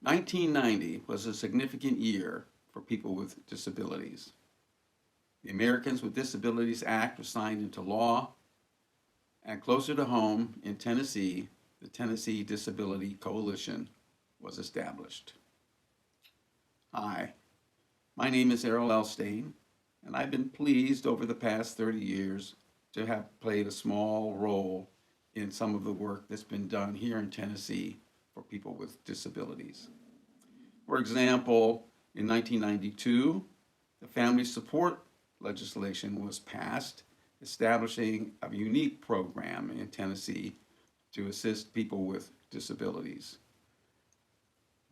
1990 was a significant year for people with disabilities. The Americans with Disabilities Act was signed into law, and closer to home in Tennessee, the Tennessee Disability Coalition was established. Hi, my name is Errol Elshtain, and I've been pleased over the past 30 years to have played a small role in some of the work that's been done here in Tennessee for people with disabilities. For example, in 1992, the family support legislation was passed, establishing a unique program in Tennessee to assist people with disabilities.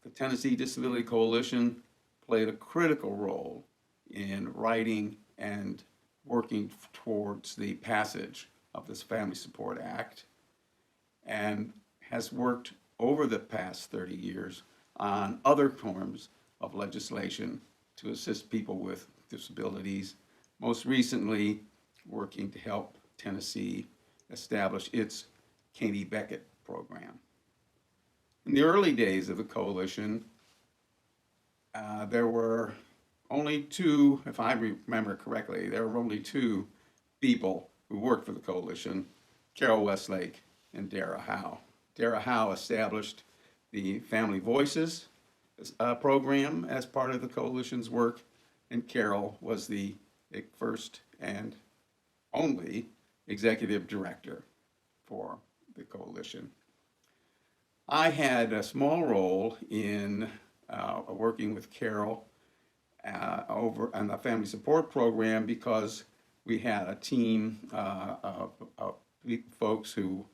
The Tennessee Disability Coalition played a critical role in writing and working towards the passage of this Family Support Act, and has worked over the past 30 years on other forms of legislation to assist people with disabilities, most recently working to help Tennessee establish its Katie Beckett program. In the early days of the coalition, there were only two, if I remember correctly, there were only two people who worked for the coalition, Carol Westlake and Dara Howe. Dara Howe established the Family Voices program as part of the coalition's work, and Carol was the first and only executive director for the coalition. I had a small role in working with Carol over on the family support program because we had a team of folks who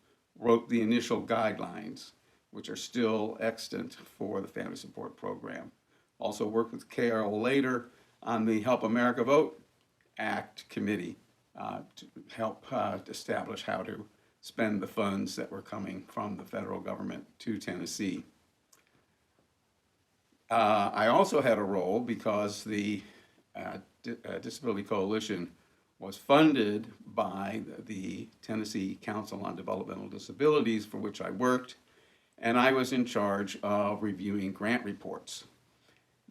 wrote the initial guidelines, which are still extant for the family support program. Also worked with Carol later on the Help America Vote Act committee to help establish how to spend the funds that were coming from the federal government to Tennessee. I also had a role because the Disability Coalition was funded by the Tennessee Council on Developmental Disabilities, for which I worked, and I was in charge of reviewing grant reports.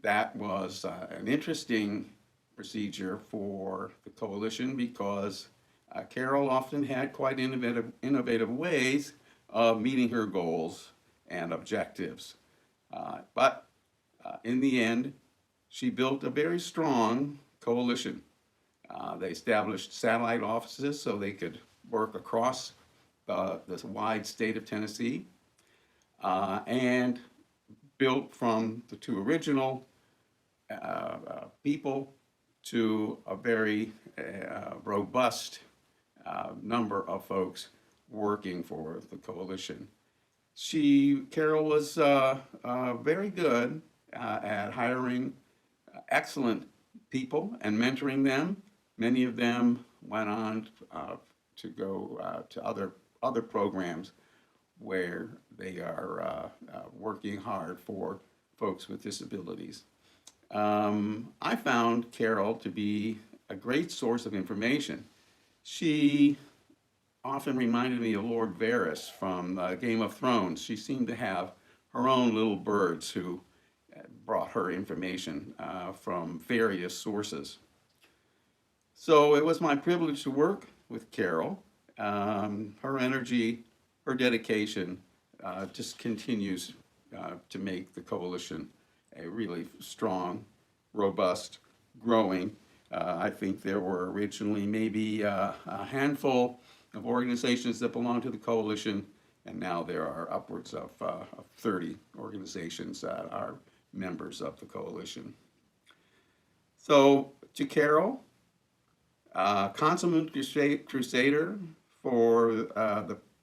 That was an interesting procedure for the coalition because Carol often had quite innovative ways of meeting her goals and objectives. But in the end, she built a very strong coalition. They established satellite offices so they could work across this wide state of Tennessee, and built from the two original people to a very robust number of folks working for the coalition. Carol was very good at hiring excellent people and mentoring them. Many of them went on to go to other programs where they are working hard for folks with disabilities. I found Carol to be a great source of information. She often reminded me of Lord Varys from Game of Thrones. She seemed to have her own little birds who brought her information from various sources. So it was my privilege to work with Carol. Her energy, her dedication just continues to make the coalition a really strong, robust, growing. I think there were originally maybe a handful of organizations that belonged to the coalition, and now there are upwards of 30 organizations that are members of the coalition. So to Carol, consummate crusader for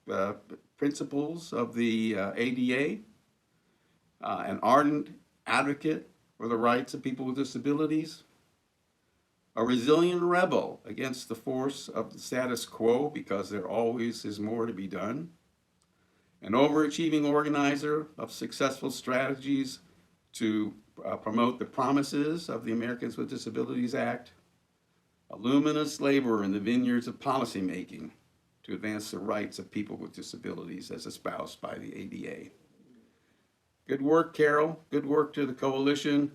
the principles of the ADA, an ardent advocate for the rights of people with disabilities, a resilient rebel against the force of the status quo because there always is more to be done, an overachieving organizer of successful strategies to promote the promises of the Americans with Disabilities Act, a luminous laborer in the vineyards of policymaking to advance the rights of people with disabilities as espoused by the ADA. Good work, Carol. Good work to the coalition.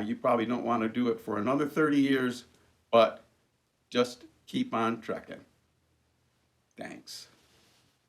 You probably don't want to do it for another 30 years, but just keep on trekking. Thanks.